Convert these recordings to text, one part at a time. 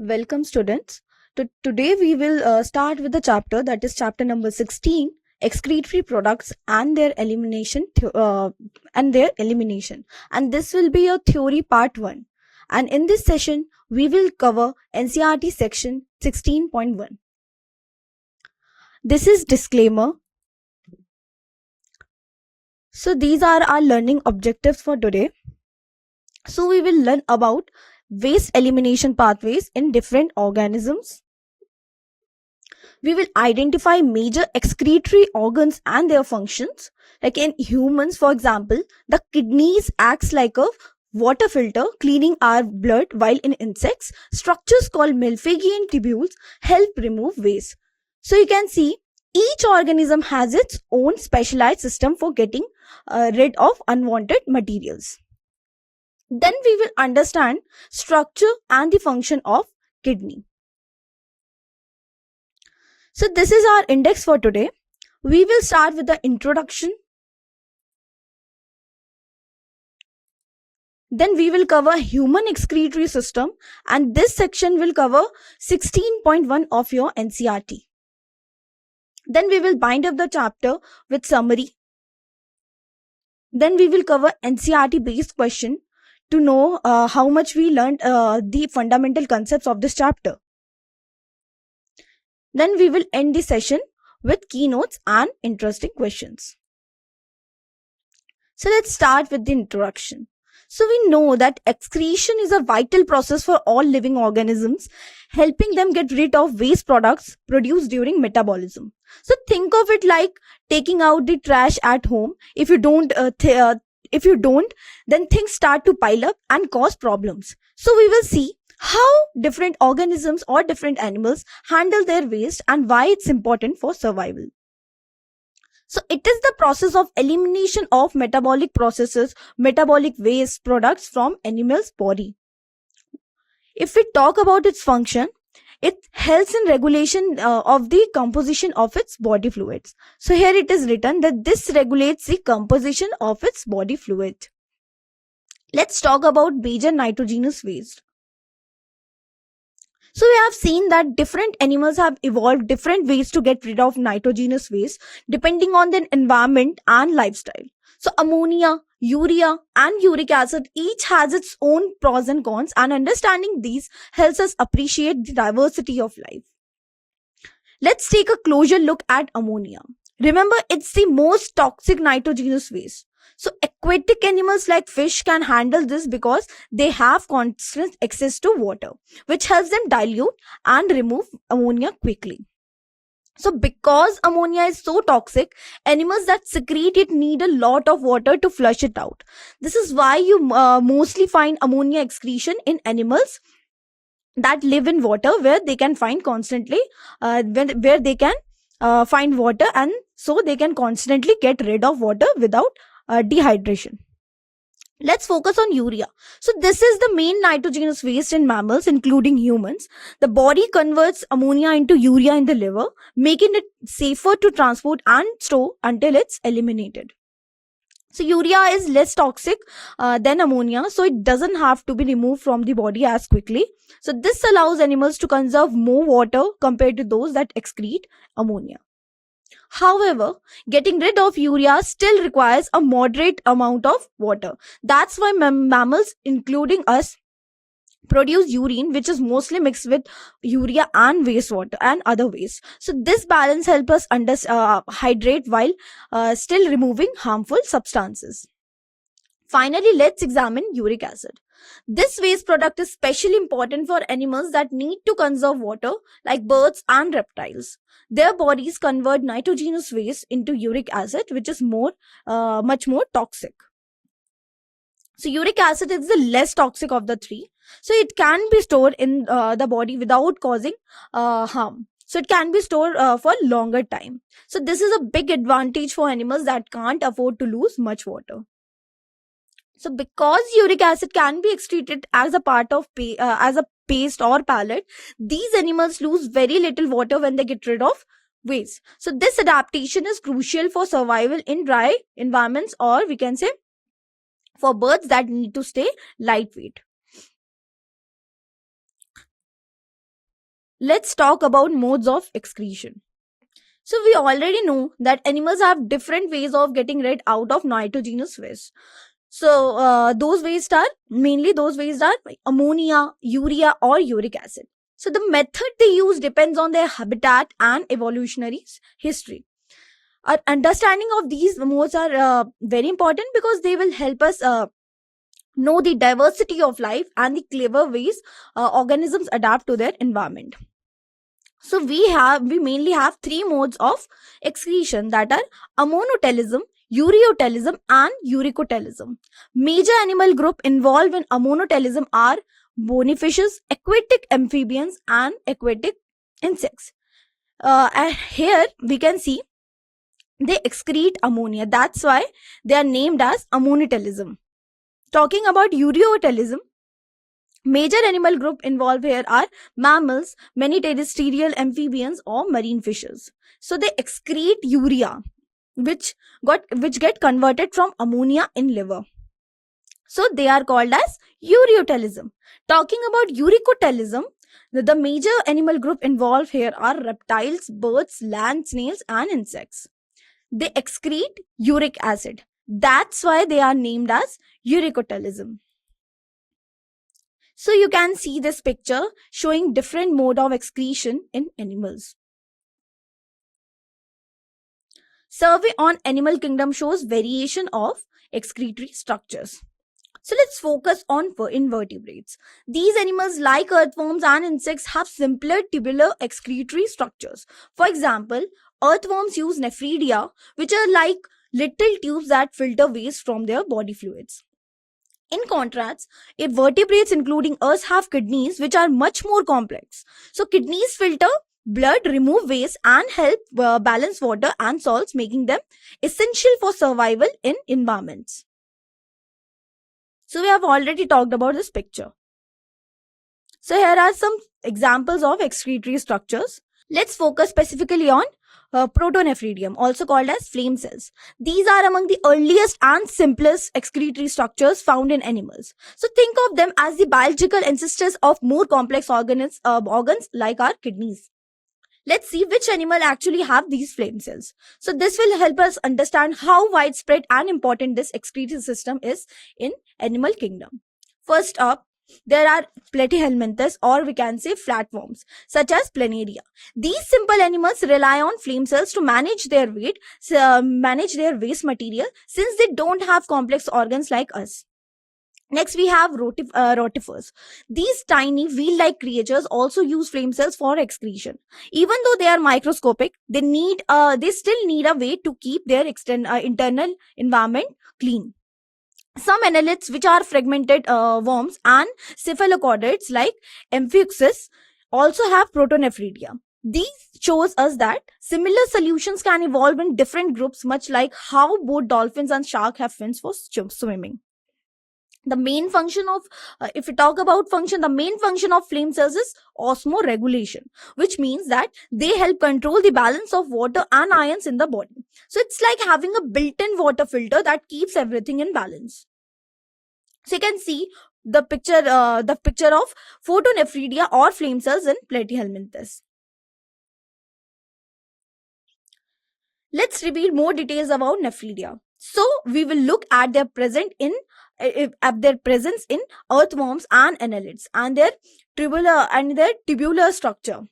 Welcome, students. Today we will start with the chapter that is chapter number 16, excretory products and their elimination. And this will be your theory part 1. And in this session, we will cover NCERT section 16.1. This is disclaimer. So these are our learning objectives for today. So we will learn about waste elimination pathways in different organisms. We will identify major excretory organs and their functions. Like in humans, for example, the kidneys acts like a water filter cleaning our blood, while in insects, structures called Malpighian tubules help remove waste. So you can see each organism has its own specialized system for getting rid of unwanted materials. Then we will understand structure and the function of kidney. So this is our index for today. We will start with the introduction. Then we will cover human excretory system, and this section will cover 16.1 of your NCERT. Then we will bind up the chapter with summary. Then we will cover NCERT based question to know how much we learned the fundamental concepts of this chapter. Then we will end the session with keynotes and interesting questions. So let's start with the introduction. So we know that excretion is a vital process for all living organisms, helping them get rid of waste products produced during metabolism. So think of it like taking out the trash at home. If you don't, then things start to pile up and cause problems. So we will see how different organisms or different animals handle their waste and why it's important for survival. So it is the process of elimination of metabolic processes, metabolic waste products from animal's body. If we talk about its function, it helps in regulation of the composition of its body fluids. So here it is written that this regulates the composition of its body fluid. Let's talk about major nitrogenous waste. So we have seen that different animals have evolved different ways to get rid of nitrogenous waste depending on their environment and lifestyle. So ammonia, urea and uric acid each has its own pros and cons, and understanding these helps us appreciate the diversity of life. Let's take a closer look at ammonia. Remember, it's the most toxic nitrogenous waste. So aquatic animals like fish can handle this because they have constant access to water, which helps them dilute and remove ammonia quickly. So because ammonia is so toxic, animals that secrete it need a lot of water to flush it out. This is why you mostly find ammonia excretion in animals that live in water, where they can find constantly, where they can find water, and so they can constantly get rid of water without dehydration. Let's focus on urea. So this is the main nitrogenous waste in mammals, including humans. The body converts ammonia into urea in the liver, making it safer to transport and store until it's eliminated. So urea is less toxic than ammonia, so it doesn't have to be removed from the body as quickly. So this allows animals to conserve more water compared to those that excrete ammonia. However, getting rid of urea still requires a moderate amount of water. That's why mammals, including us, produce urine, which is mostly mixed with urea and wastewater and other waste. So this balance helps us hydrate while still removing harmful substances. Finally, let's examine uric acid. This waste product is especially important for animals that need to conserve water, like birds and reptiles. Their bodies convert nitrogenous waste into uric acid, which is much more toxic. So uric acid is the less toxic of the three. So it can be stored in the body without causing harm. So it can be stored for longer time. So this is a big advantage for animals that can't afford to lose much water. So because uric acid can be excreted as a part of as a paste or pellet, these animals lose very little water when they get rid of waste. So this adaptation is crucial for survival in dry environments, or we can say for birds that need to stay lightweight. let's talk about modes of excretion. So we already know that animals have different ways of getting rid out of nitrogenous waste. So those waste are ammonia, urea, or uric acid. So the method they use depends on their habitat and evolutionary history. Our understanding of these modes are very important because they will help us know the diversity of life and the clever ways organisms adapt to their environment. So we mainly have three modes of excretion, that are ammonotelism, ureotelism, and uricotelism. Major animal group involved in ammonotelism are bony-fishes, aquatic amphibians, and aquatic insects. And here we can see they excrete ammonia. That's why they are named as ammonotelism. Talking about ureotelism, major animal group involved here are mammals, many terrestrial amphibians, or marine fishes. So they excrete urea, which get converted from ammonia in liver. So they are called as ureotelism. Talking about uricotelism, the major animal group involved here are reptiles, birds, land snails, and insects. They excrete uric acid. That's why they are named as uricotelism. So you can see this picture showing different mode of excretion in animals. Survey on animal kingdom shows variation of excretory structures. So let's focus on invertebrates. These animals, like earthworms and insects, have simpler tubular excretory structures. For example, earthworms use nephridia, which are like little tubes that filter waste from their body fluids. In contrast, vertebrates including us have kidneys, which are much more complex. So kidneys filter blood, remove waste, and help balance water and salts, making them essential for survival in environments. So we have already talked about this picture. So here are some examples of excretory structures. Let's focus specifically on protonephridium, also called as flame cells. These are among the earliest and simplest excretory structures found in animals. So think of them as the biological ancestors of more complex organs like our kidneys. Let's see which animal actually have these flame cells. So this will help us understand how widespread and important this excretory system is in animal kingdom. First up, there are platyhelminthes, or we can say flatworms, such as planaria. These simple animals rely on flame cells to manage their waste material, since they don't have complex organs like us. Next, we have rotifers. These tiny wheel-like creatures also use flame cells for excretion. Even though they are microscopic, they still need a way to keep their internal environment clean. Some annelids, which are fragmented worms, and cephalochordates like Amphioxus, also have protonephridia. These shows us that similar solutions can evolve in different groups, much like how both dolphins and sharks have fins for swimming. The main function of, if we talk about function, the main function of flame cells is osmoregulation, which means that they help control the balance of water and ions in the body. So it's like having a built-in water filter that keeps everything in balance. So you can see the picture of photonephridia or flame cells in platyhelminthes. Let's reveal more details about nephridia. So we will look at their presence in earthworms and annelids, and their tubular structure.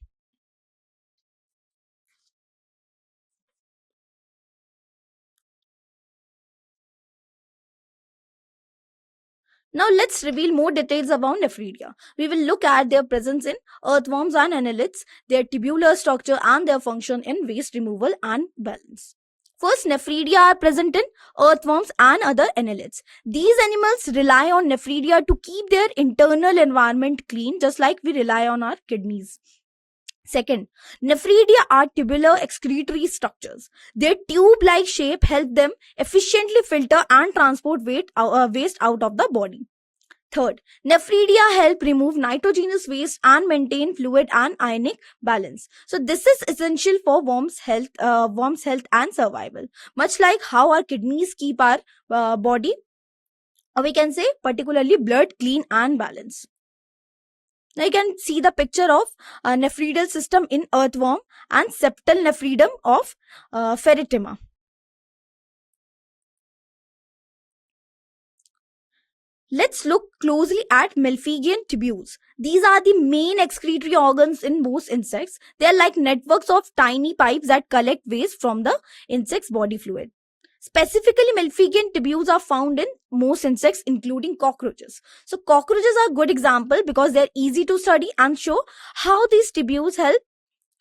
Now let's reveal more details about nephridia. We will look at their presence in earthworms and annelids, their tubular structure, and their function in waste removal and balance. First, nephridia are present in earthworms and other annelids. These animals rely on nephridia to keep their internal environment clean, just like we rely on our kidneys. Second, nephridia are tubular excretory structures. Their tube-like shape helps them efficiently filter and transport waste out of the body. Third, nephridia help remove nitrogenous waste and maintain fluid and ionic balance. So this is essential for worms' health and survival. Much like how our kidneys keep our body, or we can say particularly blood, clean and balanced. Now you can see the picture of nephridal system in earthworm and septal nephridum of Ferritima. Let's look closely at Malpighian tubules. These are the main excretory organs in most insects. They are like networks of tiny pipes that collect waste from the insect's body fluid. Specifically, Malpighian tubules are found in most insects, including cockroaches. So, cockroaches are a good example because they're easy to study and show how these tubules help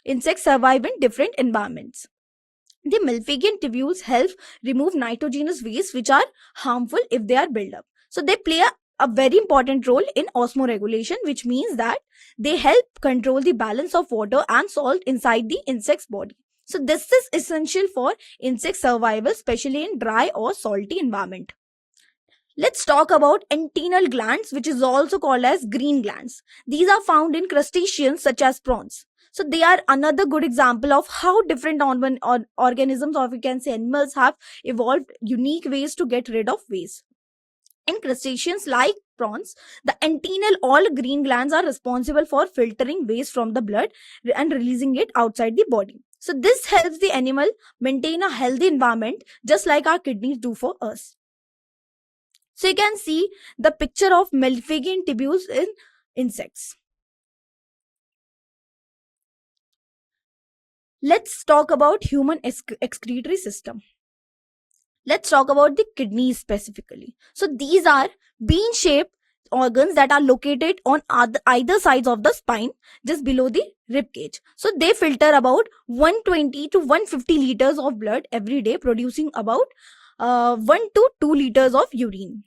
insects survive in different environments. The Malpighian tubules help remove nitrogenous waste which are harmful if they are built up. So they play a very important role in osmoregulation, which means that they help control the balance of water and salt inside the insect's body. So this is essential for insect survival, especially in dry or salty environment. Let's talk about antennal glands, which is also called as green glands. These are found in crustaceans such as prawns. So they are another good example of how different organisms, or we can say animals, have evolved unique ways to get rid of waste. In crustaceans like prawns, the antennal all green glands are responsible for filtering waste from the blood and releasing it outside the body. So this helps the animal maintain a healthy environment, just like our kidneys do for us. So you can see the picture of Malpighian tubules in insects. Let's talk about human excretory system. Let's talk about the kidneys specifically. So these are bean-shaped organs that are located on either sides of the spine, just below the rib cage. So they filter about 120 to 150 liters of blood every day, producing about 1 to 2 liters of urine.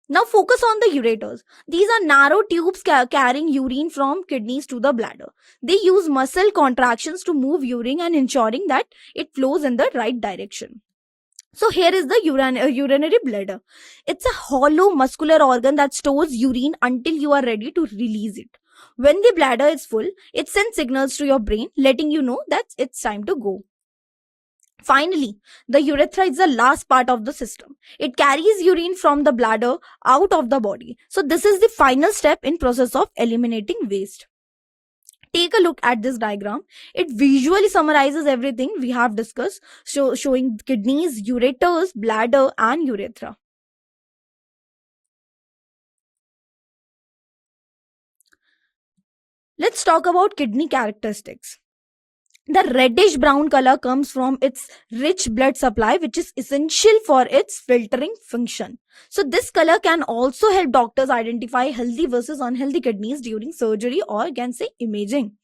Now focus on the ureters. These are narrow tubes carrying urine from kidneys to the bladder. They use muscle contractions to move urine and ensuring that it flows in the right direction. So here is the urinary bladder. It's a hollow muscular organ that stores urine until you are ready to release it. When the bladder is full, it sends signals to your brain letting you know that it's time to go. Finally, the urethra is the last part of the system. It carries urine from the bladder out of the body. So this is the final step in process of eliminating waste. Take a look at this diagram. It visually summarizes everything we have discussed, showing kidneys, ureters, bladder and urethra. Let's talk about kidney characteristics. The reddish brown color comes from its rich blood supply, which is essential for its filtering function. So this color can also help doctors identify healthy versus unhealthy kidneys during surgery, or can say imaging.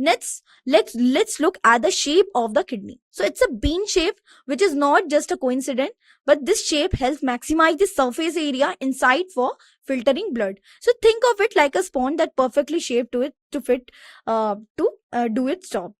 Let's look at the shape of the kidney. So it's a bean shape, which is not just a coincidence, but this shape helps maximize the surface area inside for filtering blood. So think of it like a sponge that perfectly shaped to fit do its job.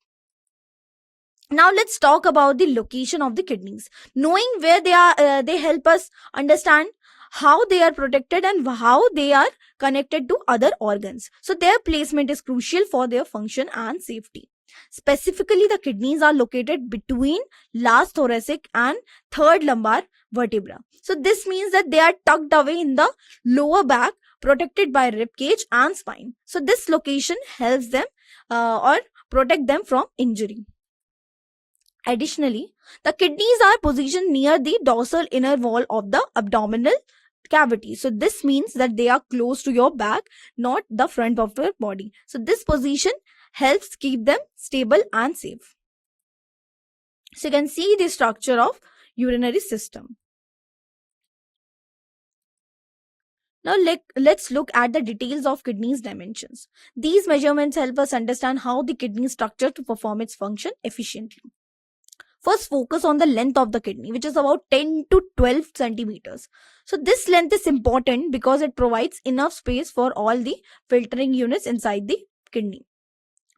Now let's talk about the location of the kidneys. Knowing where they are, they help us understand how they are protected and how they are connected to other organs. So their placement is crucial for their function and safety. Specifically, the kidneys are located between last thoracic and third lumbar vertebra. So this means that they are tucked away in the lower back, protected by rib cage and spine. So this location helps them or protect them from injury. Additionally, the kidneys are positioned near the dorsal inner wall of the abdominal cavity. So this means that they are close to your back, not the front of your body. So this position helps keep them stable and safe. So you can see the structure of urinary system. Now let's look at the details of kidneys dimensions. These measurements help us understand how the kidney is structured to perform its function efficiently. First, focus on the length of the kidney, which is about 10 to 12 centimeters. So this length is important because it provides enough space for all the filtering units inside the kidney.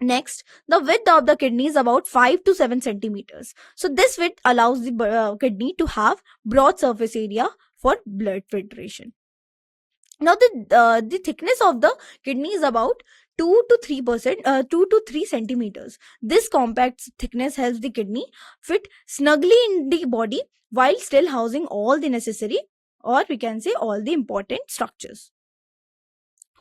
Next, the width of the kidney is about 5 to 7 centimeters. So this width allows the kidney to have broad surface area for blood filtration. Now the thickness of the kidney is about 2 to 3 centimeters. This compact thickness helps the kidney fit snugly in the body while still housing all the necessary, or we can say all the important structures.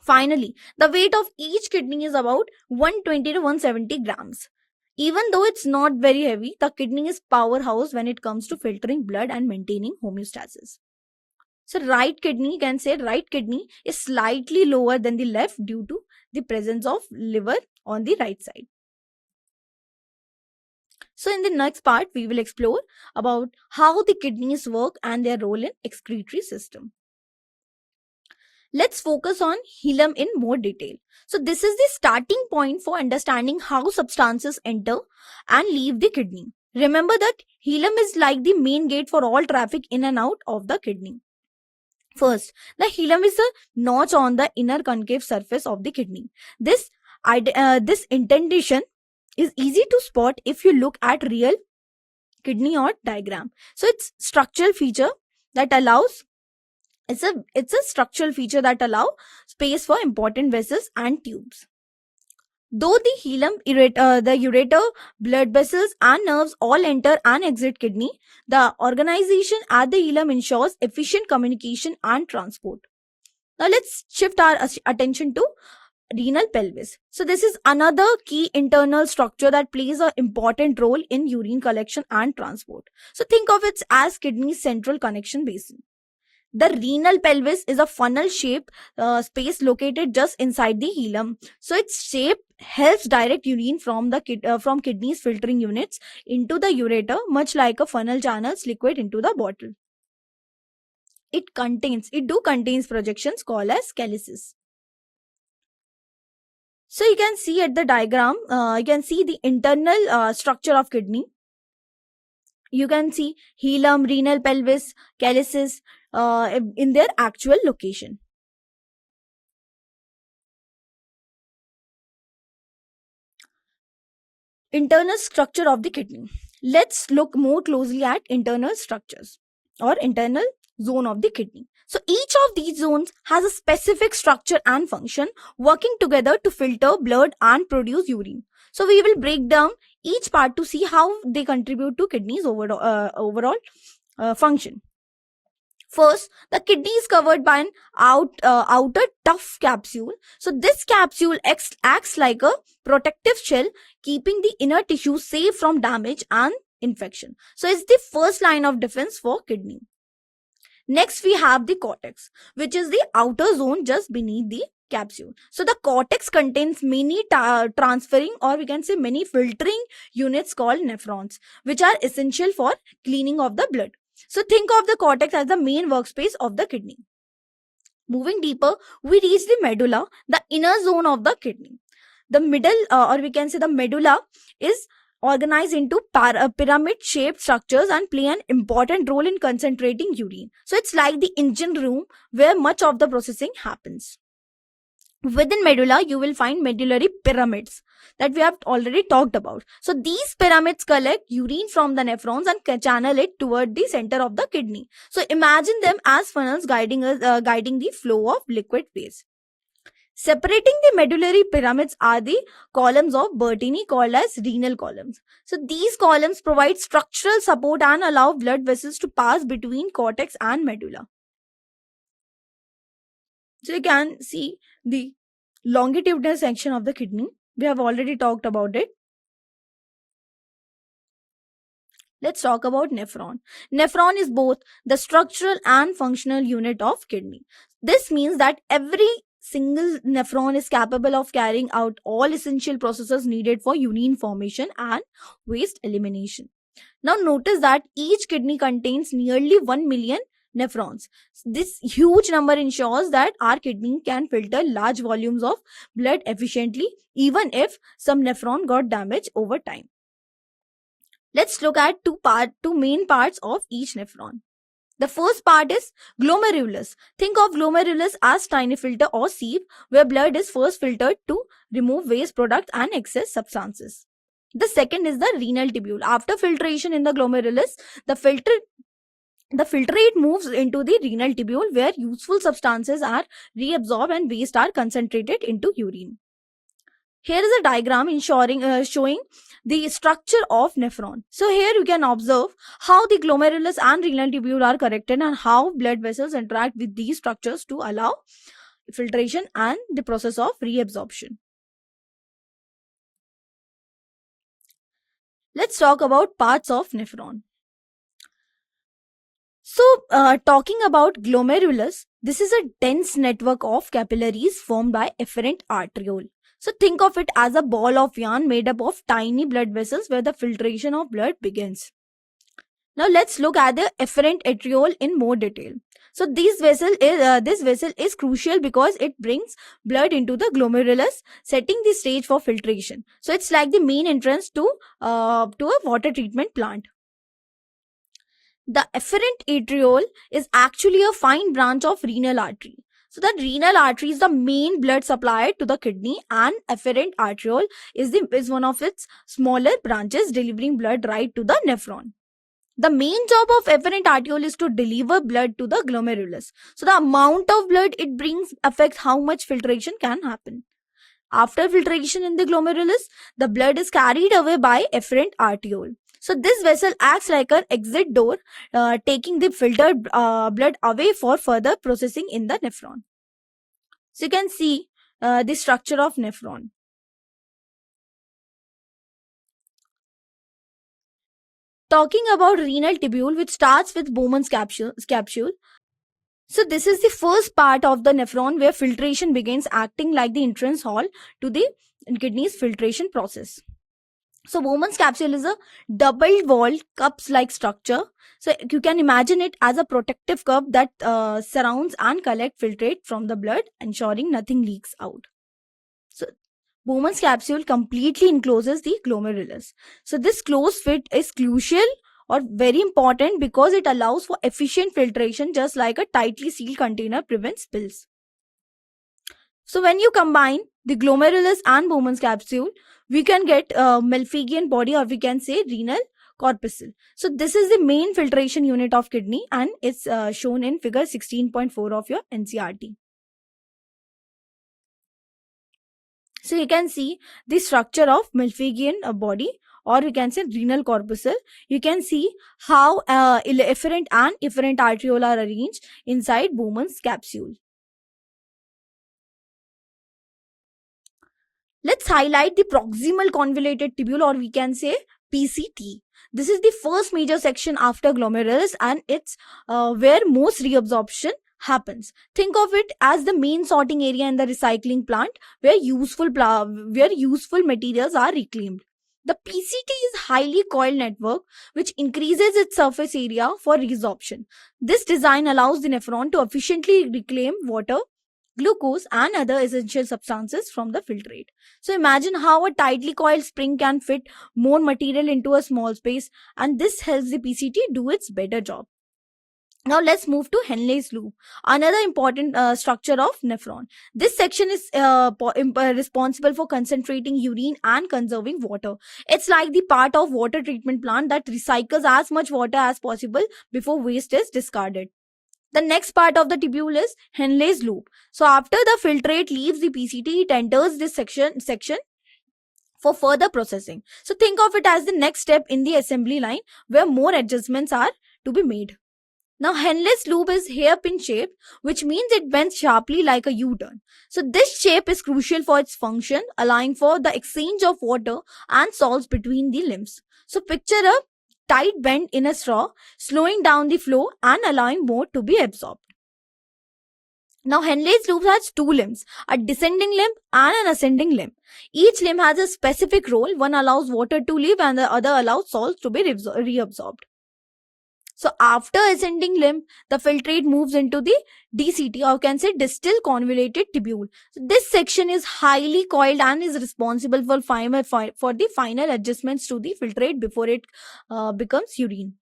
Finally, the weight of each kidney is about 120 to 170 grams. Even though it's not very heavy, the kidney is powerhouse when it comes to filtering blood and maintaining homeostasis. So you can say right kidney is slightly lower than the left due to the presence of liver on the right side. So in the next part, we will explore about how the kidneys work and their role in excretory system. Let's focus on hilum in more detail. So this is the starting point for understanding how substances enter and leave the kidney. Remember that hilum is like the main gate for all traffic in and out of the kidney. First, the hilum is a notch on the inner concave surface of the kidney. This indentation is easy to spot if you look at real kidney or diagram. So it's a structural feature that allow space for important vessels and tubes. Though the the ureter, blood vessels and nerves all enter and exit kidney, the organization at the hilum ensures efficient communication and transport. Now let's shift our attention to renal pelvis. So this is another key internal structure that plays an important role in urine collection and transport. So think of it as kidney's central connection basin. The renal pelvis is a funnel shaped space located just inside the hilum. So its shape helps direct urine from from kidneys filtering units into the ureter, much like a funnel channels liquid into the bottle. It contains projections called as calyces. So you can see at the diagram, you can see the internal structure of kidney. You can see hilum, renal pelvis, calyces in their actual location. Internal structure of the kidney. Let's look more closely at internal structures or internal zone of the kidney. So each of these zones has a specific structure and function working together to filter blood and produce urine. So we will break down each part to see how they contribute to kidneys overall function. First, the kidney is covered by an outer tough capsule. So this capsule acts like a protective shell, keeping the inner tissue safe from damage and infection. So it's the first line of defense for kidney. Next, we have the cortex, which is the outer zone just beneath the capsule. So the cortex contains many transferring, or we can say many filtering units called nephrons, which are essential for cleaning of the blood. So think of the cortex as the main workspace of the kidney. Moving deeper, we reach the medulla, the inner zone of the kidney. The middle, or we can say the medulla, is organized into pyramid-shaped structures and play an important role in concentrating urine. So it's like the engine room where much of the processing happens. Within medulla, you will find medullary pyramids that we have already talked about. So these pyramids collect urine from the nephrons and channel it toward the center of the kidney. So imagine them as funnels guiding the flow of liquid phase. Separating the medullary pyramids are the columns of Bertini called as renal columns. So these columns provide structural support and allow blood vessels to pass between cortex and medulla. So you can see the longitudinal section of the kidney. We have already talked about it. Let's talk about nephron. Nephron is both the structural and functional unit of kidney. This means that every single nephron is capable of carrying out all essential processes needed for urine formation and waste elimination. Now notice that each kidney contains nearly 1 million nephrons. This huge number ensures that our kidney can filter large volumes of blood efficiently, even if some nephron got damaged over time. Let's look at two main parts of each nephron. The first part is glomerulus. Think of glomerulus as tiny filter or sieve where blood is first filtered to remove waste products and excess substances. The second is the renal tubule. After filtration in the glomerulus, the filtrate moves into the renal tubule where useful substances are reabsorbed and waste are concentrated into urine. Here is a diagram showing the structure of nephron. So here you can observe how the glomerulus and renal tubule are connected and how blood vessels interact with these structures to allow filtration and the process of reabsorption. Let's talk about parts of nephron. So, talking about glomerulus, this is a dense network of capillaries formed by efferent arteriole. So, think of it as a ball of yarn made up of tiny blood vessels where the filtration of blood begins. Now, let's look at the efferent arteriole in more detail. So, this vessel is crucial because it brings blood into the glomerulus, setting the stage for filtration. So, it's like the main entrance to a water treatment plant. The efferent arteriole is actually a fine branch of renal artery. So the renal artery is the main blood supply to the kidney, and efferent arteriole is one of its smaller branches delivering blood right to the nephron. The main job of efferent arteriole is to deliver blood to the glomerulus. So the amount of blood it brings affects how much filtration can happen. After filtration in the glomerulus, the blood is carried away by efferent arteriole. So this vessel acts like an exit door, taking the filtered blood away for further processing in the nephron. So you can see the structure of nephron. Talking about renal tubule, which starts with Bowman's capsule. So this is the first part of the nephron where filtration begins, acting like the entrance hall to the kidney's filtration process. So Bowman's capsule is a double-walled cups-like structure. So you can imagine it as a protective cup that surrounds and collects filtrate from the blood, ensuring nothing leaks out. So Bowman's capsule completely encloses the glomerulus. So this closed fit is crucial or very important because it allows for efficient filtration, just like a tightly sealed container prevents spills. So when you combine the glomerulus and Bowman's capsule, we can get Malpighian body, or we can say renal corpuscle. So this is the main filtration unit of kidney, and it's shown in figure 16.4 of your NCERT. So you can see the structure of Malpighian body, or we can say renal corpuscle. You can see how efferent and efferent arteriole are arranged inside Bowman's capsule. Let's highlight the proximal convoluted tubule, or we can say PCT. This is the first major section after glomerulus, and it's where most reabsorption happens. Think of it as the main sorting area in the recycling plant where useful materials are reclaimed. The PCT is highly coiled network which increases its surface area for resorption. This design allows the nephron to efficiently reclaim water, glucose and other essential substances from the filtrate. So imagine how a tightly coiled spring can fit more material into a small space, and this helps the PCT do its better job. Now let's move to Henle's loop, another important structure of nephron. This section is responsible for concentrating urine and conserving water. It's like the part of water treatment plant that recycles as much water as possible before waste is discarded. The next part of the tubule is Henle's loop. So after the filtrate leaves the PCT, it enters this section for further processing. So think of it as the next step in the assembly line where more adjustments are to be made. Now Henle's loop is hairpin shaped, which means it bends sharply like a U-turn. So this shape is crucial for its function, allowing for the exchange of water and salts between the limbs. So picture a tight bend in a straw, slowing down the flow and allowing more to be absorbed. Now Henle's loop has two limbs, a descending limb and an ascending limb. Each limb has a specific role. One allows water to leave and the other allows salts to be reabsorbed. So after ascending limb, the filtrate moves into the DCT, or you can say distal convoluted tubule. So this section is highly coiled and is responsible for the final adjustments to the filtrate before it becomes urine.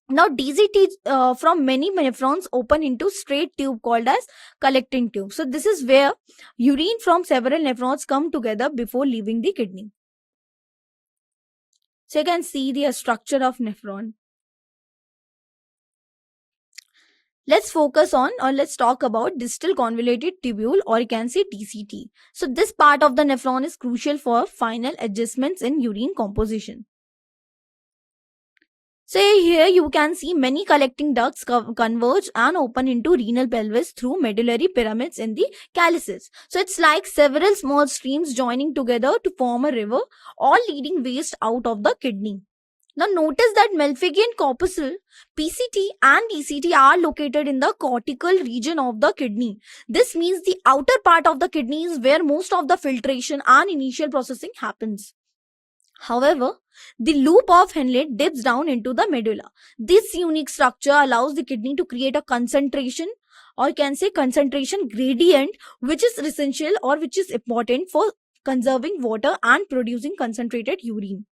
Now DCT from many nephrons open into straight tube called as collecting tube. So this is where urine from several nephrons come together before leaving the kidney. So you can see the structure of nephron. Let's focus on, or let's talk about distal convoluted tubule, or you can say DCT. So this part of the nephron is crucial for final adjustments in urine composition. So here you can see many collecting ducts converge and open into renal pelvis through medullary pyramids in the calyces. So it's like several small streams joining together to form a river, all leading waste out of the kidney. Now notice that Malpighian corpuscle, PCT and DCT are located in the cortical region of the kidney. This means the outer part of the kidney is where most of the filtration and initial processing happens. However, the loop of Henle dips down into the medulla. This unique structure allows the kidney to create a concentration, or you can say concentration gradient, which is essential or which is important for conserving water and producing concentrated urine.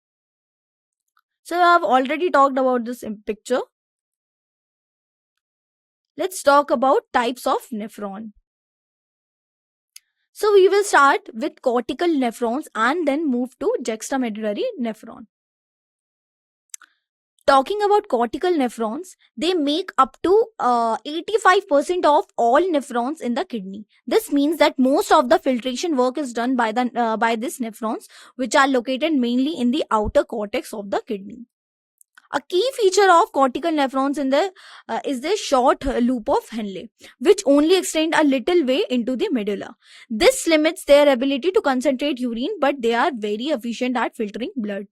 So I have already talked about this in picture. Let's talk about types of nephron. So we will start with cortical nephrons and then move to juxtamedullary nephron. Talking about cortical nephrons, they make up to 85% of all nephrons in the kidney. This means that most of the filtration work is done by these nephrons, which are located mainly in the outer cortex of the kidney. A key feature of cortical nephrons is the short loop of Henle, which only extend a little way into the medulla. This limits their ability to concentrate urine, but they are very efficient at filtering blood.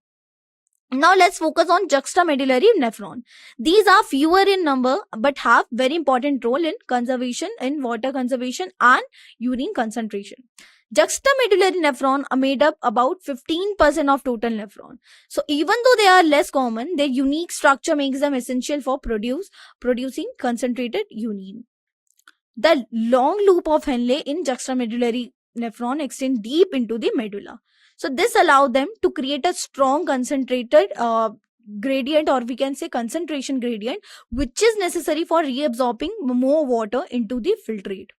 Now let's focus on juxtamedullary nephron. These are fewer in number but have very important role in conservation, in water conservation and urine concentration. Juxtamedullary nephron are made up about 15% of total nephron. So even though they are less common, their unique structure makes them essential for producing concentrated urine. The long loop of Henle in juxtamedullary nephron extend deep into the medulla. So this allowed them to create a strong concentrated gradient, or we can say concentration gradient, which is necessary for reabsorbing more water into the filtrate.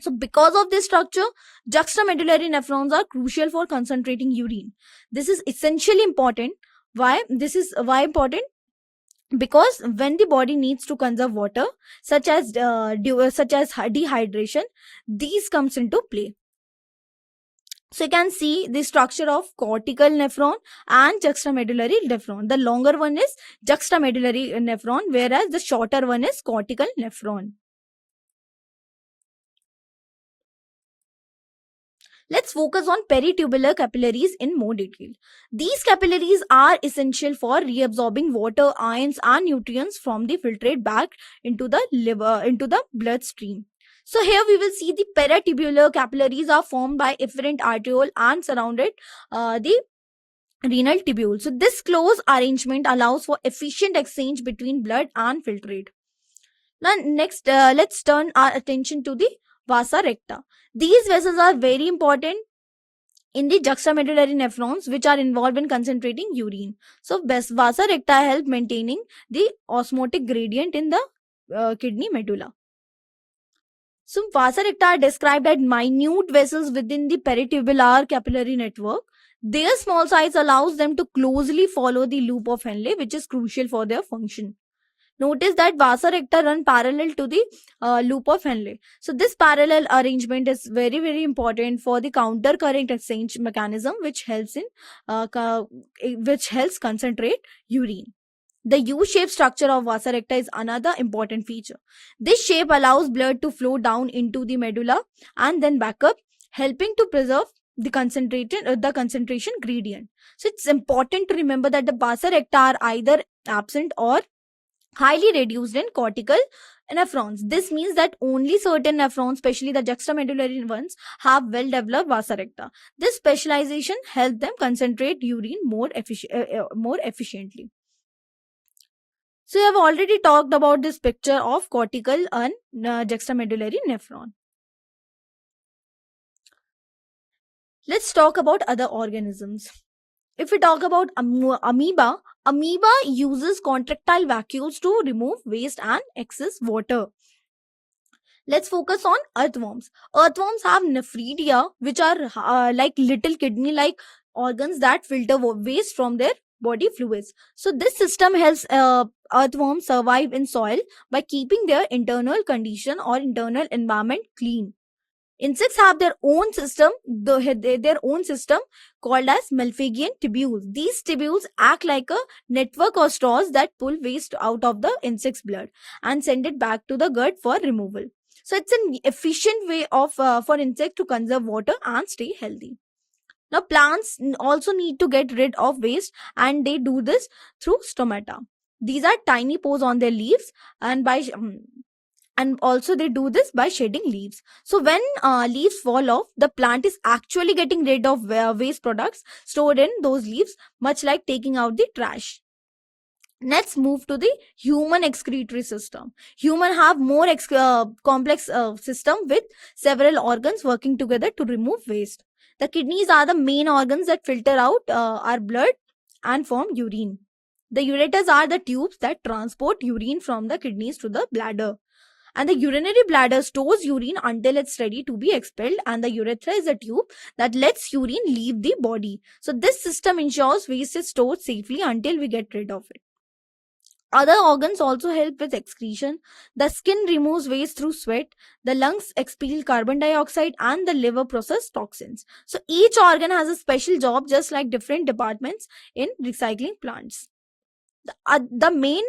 So because of this structure, juxtamedullary nephrons are crucial for concentrating urine. This is essentially important. Why? This is why important? Because when the body needs to conserve water, such as dehydration, these comes into play. So you can see the structure of cortical nephron and juxtamedullary nephron. The longer one is juxtamedullary nephron, whereas the shorter one is cortical nephron. Let's focus on peritubular capillaries in more detail. These capillaries are essential for reabsorbing water, ions and nutrients from the filtrate back into the liver, into the bloodstream. So here we will see the peritubular capillaries are formed by efferent arteriole and surrounded the renal tubule. So this close arrangement allows for efficient exchange between blood and filtrate. Now next, let's turn our attention to the vasa recta. These vessels are very important in the juxtamedullary nephrons, which are involved in concentrating urine. So vasa recta help maintaining the osmotic gradient in the kidney medulla. So vasa recta are described as minute vessels within the peritubular capillary network. Their small size allows them to closely follow the loop of Henle, which is crucial for their function. Notice that vasa recta run parallel to the loop of Henle. So this parallel arrangement is very, very important for the counter current exchange mechanism, which helps concentrate urine. The U-shaped structure of vasa recta is another important feature. This shape allows blood to flow down into the medulla and then back up, helping to preserve the concentration gradient. So it's important to remember that the vasa recta are either absent or highly reduced in cortical nephrons. This means that only certain nephrons, especially the juxtamedullary ones, have well-developed vasa recta. This specialization helps them concentrate urine more efficiently. So you have already talked about this picture of cortical and juxtamedullary nephron. Let's talk about other organisms. If we talk about amoeba uses contractile vacuoles to remove waste and excess water. Let's focus on earthworms. Earthworms have nephridia, which are like little kidney-like organs that filter waste from their body fluids. So this system helps earthworms survive in soil by keeping their internal condition or internal environment clean. Insects have their own system, their own system called as Malpighian tubules. These tubules act like a network of straws that pull waste out of the insect's blood and send it back to the gut for removal. So it's an efficient way of for insects to conserve water and stay healthy. Now plants also need to get rid of waste, and they do this through stomata. These are tiny pores on their leaves, and and also they do this by shedding leaves. So when leaves fall off, the plant is actually getting rid of waste products stored in those leaves, much like taking out the trash. Let's move to the human excretory system. Human have more complex system with several organs working together to remove waste. The kidneys are the main organs that filter out our blood and form urine. The ureters are the tubes that transport urine from the kidneys to the bladder. And the urinary bladder stores urine until it's ready to be expelled, and the urethra is a tube that lets urine leave the body. So this system ensures waste is stored safely until we get rid of it. Other organs also help with excretion. The skin removes waste through sweat, the lungs expel carbon dioxide, and the liver process toxins. So each organ has a special job, just like different departments in recycling plants. The main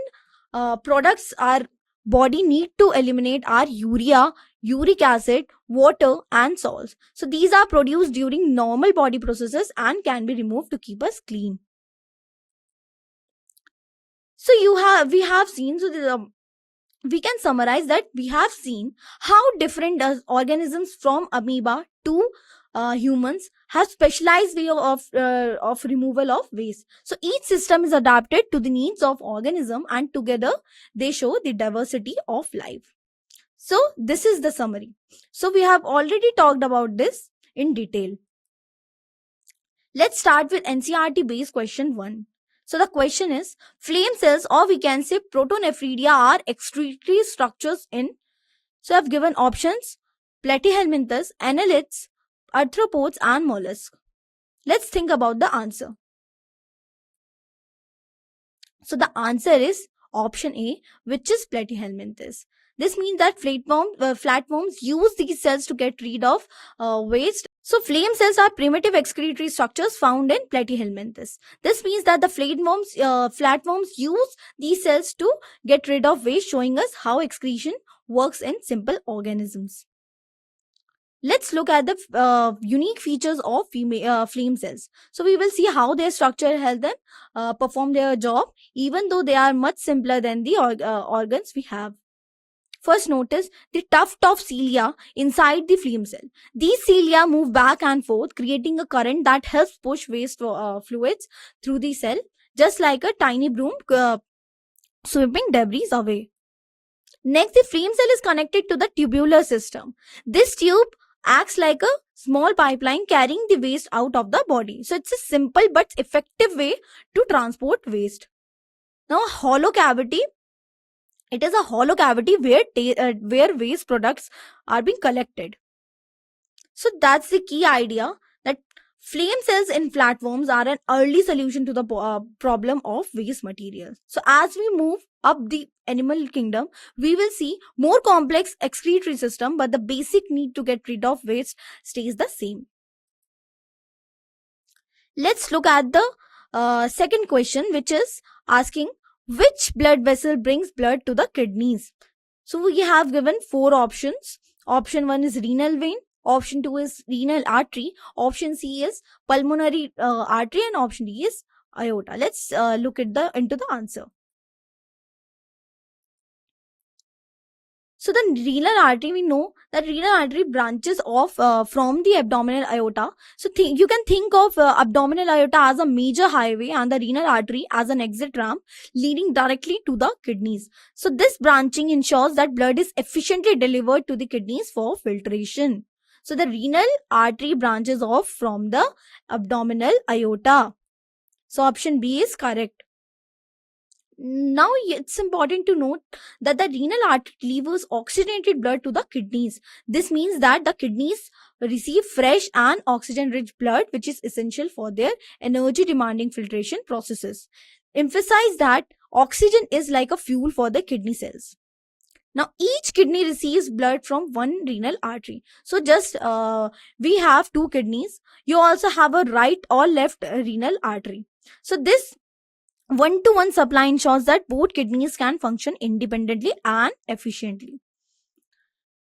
products our body need to eliminate are urea, uric acid, water, and salts. So these are produced during normal body processes and can be removed to keep us clean. So we have seen, so we can summarize that we have seen how different organisms from amoeba to humans have specialized way of removal of waste. So each system is adapted to the needs of organism, and together they show the diversity of life. So this is the summary. So we have already talked about this in detail. Let's start with NCERT based question 1. So the question is, flame cells, or we can say protonephridia, are excretory structures in. So I've given options: platyhelminthes, annelids, arthropods, and mollusks. Let's think about the answer. So the answer is option A, which is platyhelminthes. This means that flatworms use these cells to get rid of waste. So flame cells are primitive excretory structures found in platyhelminthes. This means that the flatworms use these cells to get rid of waste, showing us how excretion works in simple organisms. Let's look at the unique features of flame cells. So we will see how their structure helps them perform their job, even though they are much simpler than the organs we have. First, notice the tuft of cilia inside the flame cell. These cilia move back and forth, creating a current that helps push waste fluids through the cell, just like a tiny broom sweeping debris away. Next, the flame cell is connected to the tubular system. This tube acts like a small pipeline carrying the waste out of the body. So it's a simple but effective way to transport waste. Now, hollow cavity. It is a hollow cavity where waste products are being collected. So that's the key idea, that flame cells in flatworms are an early solution to the problem of waste materials. So as we move up the animal kingdom, we will see more complex excretory system, but the basic need to get rid of waste stays the same. Let's look at the second question, which is asking, which blood vessel brings blood to the kidneys? So we have given 4 options. Option 1 is renal vein, option 2 is renal artery, option C is pulmonary artery, and option D is aorta. Let's look at into the answer. So the renal artery, we know that renal artery branches off from the abdominal aorta. So you can think of abdominal aorta as a major highway and the renal artery as an exit ramp leading directly to the kidneys. So this branching ensures that blood is efficiently delivered to the kidneys for filtration. So the renal artery branches off from the abdominal aorta. So option B is correct. Now it's important to note that the renal artery delivers oxygenated blood to the kidneys. This means that the kidneys receive fresh and oxygen rich blood, which is essential for their energy demanding filtration processes. Emphasize that oxygen is like a fuel for the kidney cells. Now each kidney receives blood from one renal artery. So just we have two kidneys, you also have a right or left renal artery. So this one to one supply ensures that both kidneys can function independently and efficiently.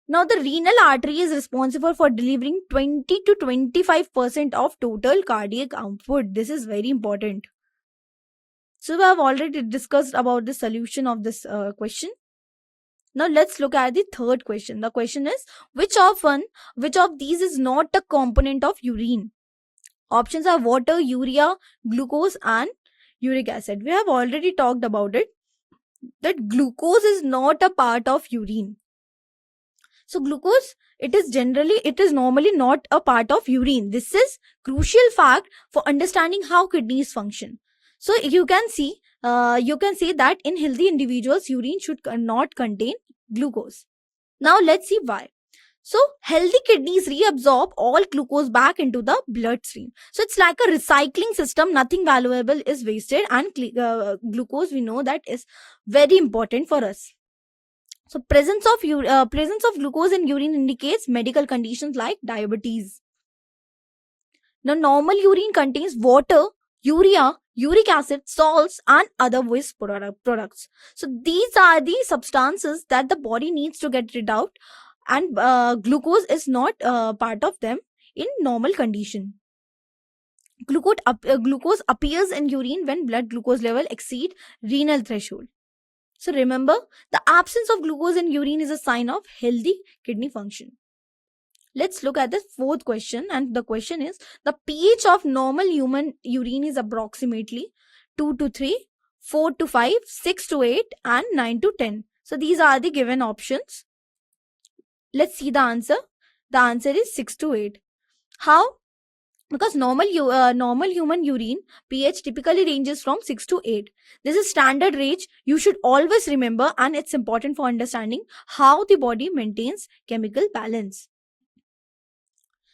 Now, the renal artery is responsible for delivering 20 to 25% of total cardiac output. This is very important. So, we have already discussed about the solution of this question. Now, let's look at the third question. The question is, which of these is not a component of urine? Options are water, urea, glucose, and uric acid. We have already talked about it, that glucose is not a part of urine. So glucose, it is normally not a part of urine. This is crucial fact for understanding how kidneys function. So you can see that in healthy individuals, urine should not contain glucose. Now let's see why. So healthy kidneys reabsorb all glucose back into the bloodstream. So it's like a recycling system. Nothing valuable is wasted, and glucose, we know that is very important for us. So presence of glucose in urine indicates medical conditions like diabetes. Now normal urine contains water, urea, uric acid, salts, and other waste products. So these are the substances that the body needs to get rid of, and glucose is not part of them in normal condition. Glucose appears in urine when blood glucose level exceed renal threshold. So remember, the absence of glucose in urine is a sign of healthy kidney function. Let's look at the fourth question, and the question is, the pH of normal human urine is approximately 2 to 3, 4 to 5, 6 to 8, and 9 to 10. So these are the given options. Let's see the answer. The answer is 6 to 8. How? Because normal human urine pH typically ranges from 6 to 8. This is standard range you should always remember, and it's important for understanding how the body maintains chemical balance.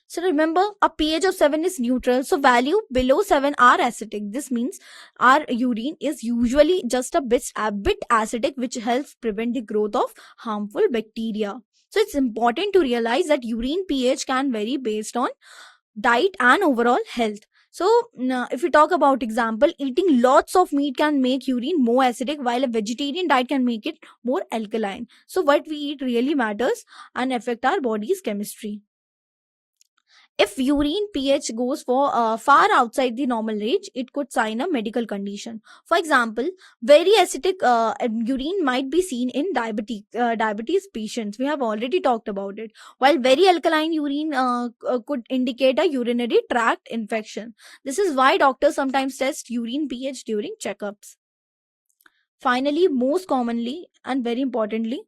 So remember, a pH of 7 is neutral, so value below 7 are acidic. This means our urine is usually just a bit acidic, which helps prevent the growth of harmful bacteria. So it's important to realize that urine pH can vary based on diet and overall health. So if we talk about example, eating lots of meat can make urine more acidic, while a vegetarian diet can make it more alkaline. So what we eat really matters and affect our body's chemistry. If urine pH goes for far outside the normal range, it could sign a medical condition. For example, very acidic urine might be seen in diabetes patients. We have already talked about it. While very alkaline urine could indicate a urinary tract infection. This is why doctors sometimes test urine pH during checkups. Finally, most commonly and very importantly,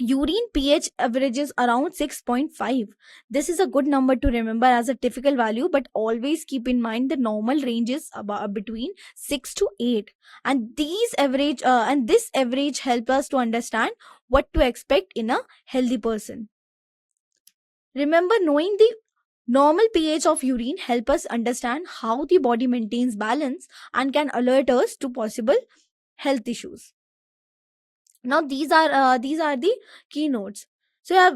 urine pH averages around 6.5. This is a good number to remember as a typical value, but always keep in mind the normal range is between 6 to 8, and this average help us to understand what to expect in a healthy person. Remember, knowing the normal pH of urine help us understand how the body maintains balance and can alert us to possible health issues. Now these are the keynotes. So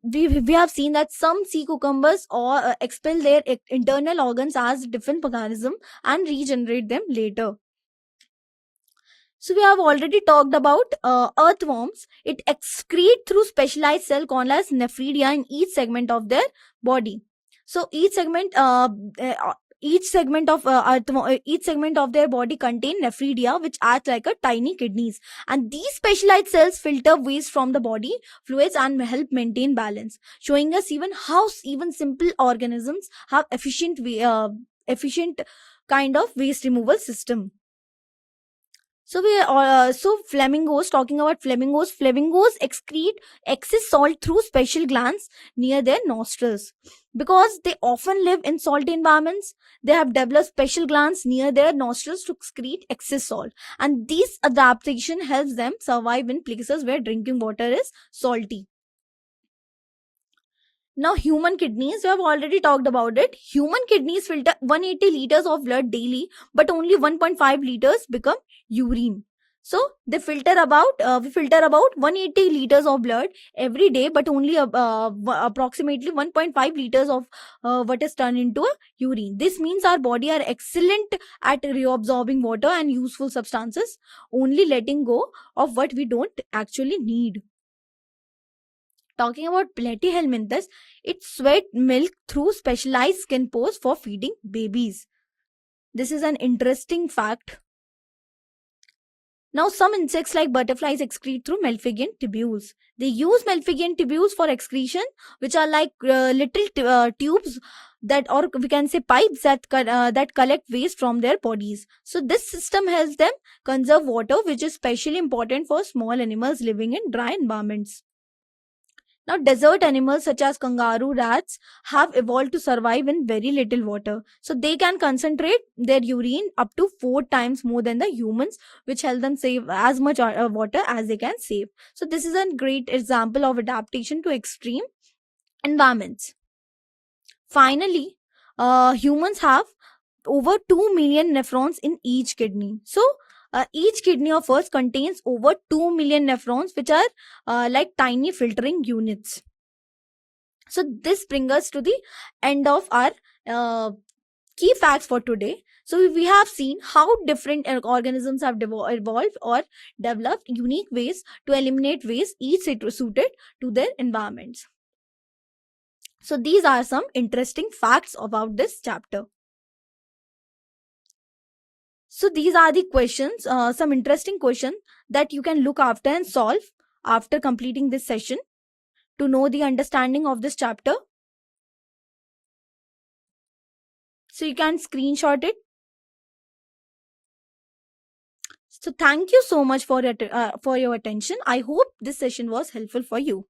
we have seen that some sea cucumbers or expel their internal organs as defense mechanism and regenerate them later. So we have already talked about earthworms. It excrete through specialized cell called as nephridia in each segment of their body. So each segment of their body contain nephridia, which act like a tiny kidneys, and these specialized cells filter waste from the body fluids and help maintain balance, showing us how even simple organisms have efficient kind of waste removal system. So flamingos, talking about flamingos excrete excess salt through special glands near their nostrils. Because they often live in salty environments, they have developed special glands near their nostrils to excrete excess salt. And this adaptation helps them survive in places where drinking water is salty. Now, human kidneys, we have already talked about it. Human kidneys filter 180 liters of blood daily, but only 1.5 liters become urine. So they filter about we filter about 180 liters of blood every day, but only approximately 1.5 liters of what is turned into a urine. This means our body are excellent at reabsorbing water and useful substances, only letting go of what we don't actually need. Talking about platyhelminthes, it sweat milk through specialized skin pores for feeding babies. This is an interesting fact. Now, some insects like butterflies excrete through Malpighian tubules. They use Malpighian tubules for excretion, which are like little tubes that, or we can say pipes that collect waste from their bodies. So this system helps them conserve water, which is especially important for small animals living in dry environments. Now, desert animals such as kangaroo rats have evolved to survive in very little water. So, they can concentrate their urine up to 4 times more than the humans, which help them save as much water as they can save. So, this is a great example of adaptation to extreme environments. Finally, humans have over 2 million nephrons in each kidney. So, each kidney of us contains over 2 million nephrons, which are like tiny filtering units. So, this brings us to the end of our key facts for today. So, we have seen how different organisms have evolved or developed unique ways to eliminate waste, each suited to their environments. So, these are some interesting facts about this chapter. So these are the questions, some interesting questions that you can look after and solve after completing this session to know the understanding of this chapter. So you can screenshot it. So thank you so much for your attention. I hope this session was helpful for you.